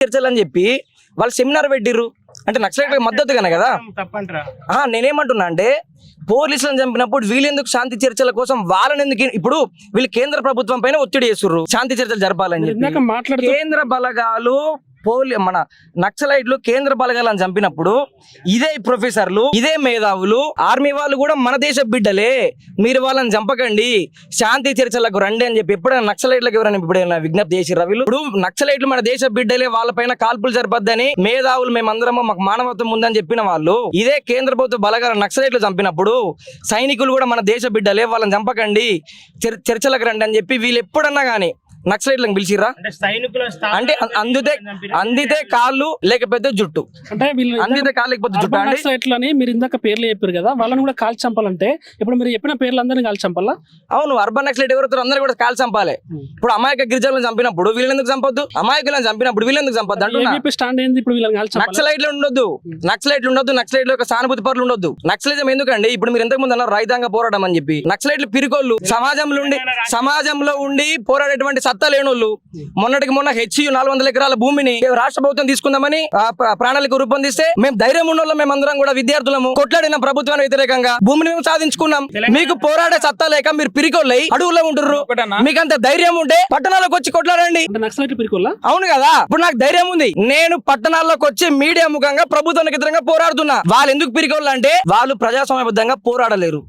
చర్చలని చెప్పి వాళ్ళు సెమినార్ పెట్టిర్రు అంటే నక్సలైట్లకు మద్దతుగానే కదా. నేనేమంటున్నా అంటే పోలీసులను చంపినప్పుడు వీళ్ళెందుకు శాంతి చర్చల కోసం వాళ్ళని ఎందుకు ఇప్పుడు వీళ్ళు కేంద్ర ప్రభుత్వం పైన ఒత్తిడి చేస్తుర్రు శాంతి చర్చలు జరపాలని చెప్పి. కేంద్ర బలగాలు మన నక్సలైట్లు కేంద్ర బలగాలను చంపినప్పుడు ఇదే ప్రొఫెసర్లు ఇదే మేధావులు ఆర్మీ వాళ్ళు కూడా మన దేశ బిడ్డలే, మీరు వాళ్ళని చంపకండి శాంతి చర్చలకు రండి అని చెప్పి ఎప్పుడైనా నక్సలైట్లకు ఎవరైనా ఎప్పుడైనా విజ్ఞప్తి చేసిర్రా? వీళ్ళు ఇప్పుడు నక్సలైట్లు మన దేశ బిడ్డలే, వాళ్ళపైన కాల్పులు జరపద్దని మేధావులు మేమందరము మాకు మానవత్వం ఉందని చెప్పిన వాళ్ళు ఇదే కేంద్ర ప్రభుత్వ బలగాల నక్సలైట్లు చంపినప్పుడు సైనికులు కూడా మన దేశ బిడ్డలే, వాళ్ళని చంపకండి చర్చలకు రండి అని చెప్పి వీళ్ళు ఎప్పుడన్నా గానీ నక్సలైట్లను పిలిచిర్రా? అంటే అందితే కాళ్ళు లేకపోతే జుట్టు, అంటే అందితే కాళ్ళు లేకపోతే జుట్టు. నక్సలైట్లని మీరు ఇందాక పేర్లు చెప్పారు కదా, వాళ్ళని కూడా కాల్చి చంపాలంటే ఇప్పుడు మీరు చెప్పిన పేర్లు అందరినీ కాల్చి చంపాలా? అవును, అర్బన్ నక్సలైట్ ఎవరు అందరూ కూడా కాల్చి చంపాలి. ఇప్పుడు అమాయక గిరిజనులను చంపినప్పుడు వీళ్ళని ఎందుకు చంపొద్దు? అమాయకులను చంపినప్పుడు వీళ్ళని ఎందుకు చంపొద్దు అంటున్నా. స్టాండ్ ఏంది ఇప్పుడు? వీళ్ళని కాల్చి నక్సలైట్లు ఉండొద్దు, నక్సలైట్లు యొక్క సానుభూతి పరులు ఉండొద్దు. నక్సలిజం ఎందుకండి? ఇప్పుడు మీరు ఎంతకు ముందు అన్నారు రాజ్యాంగ పోరాటం అని చెప్పి. నక్సలైట్లు పిరికోళ్ళు, సమాజంలో ఉండి పోరాడేటువంటి సత్తా లేనోళ్ళు. మొన్నటికి మొన్న హెచ్యు 400 ఎకరాల భూమిని రాష్ట్ర ప్రభుత్వం తీసుకుందామని ప్రణాళిక రూపొందిస్తే మేము ధైర్యం ఉన్నోళ్ళం, మేమందరం కూడా విద్యార్థులము కొట్లాడిన ప్రభుత్వానికి వ్యతిరేకంగా భూమిని మేము సాధించుకున్నాం. మీకు పోరాడే సత్తా లేక మీరు పిరికోళ్ళై అడవుల్లో ఉంటుర్రు. మీకు అంత ధైర్యం ఉంటే పట్టణాలకు వచ్చి కొట్లాడండి. అవును కదా, ఇప్పుడు నాకు ధైర్యం ఉంది, నేను పట్టణాల్లోకి వచ్చి మీడియా ముఖంగా ప్రభుత్వానికి వ్యతిరేకంగా పోరాడుతున్నా. వాళ్ళు ఎందుకు పిరికోళ్ళు అంటే వాళ్ళు ప్రజాస్వామ్యబద్ధంగా పోరాడలేరు.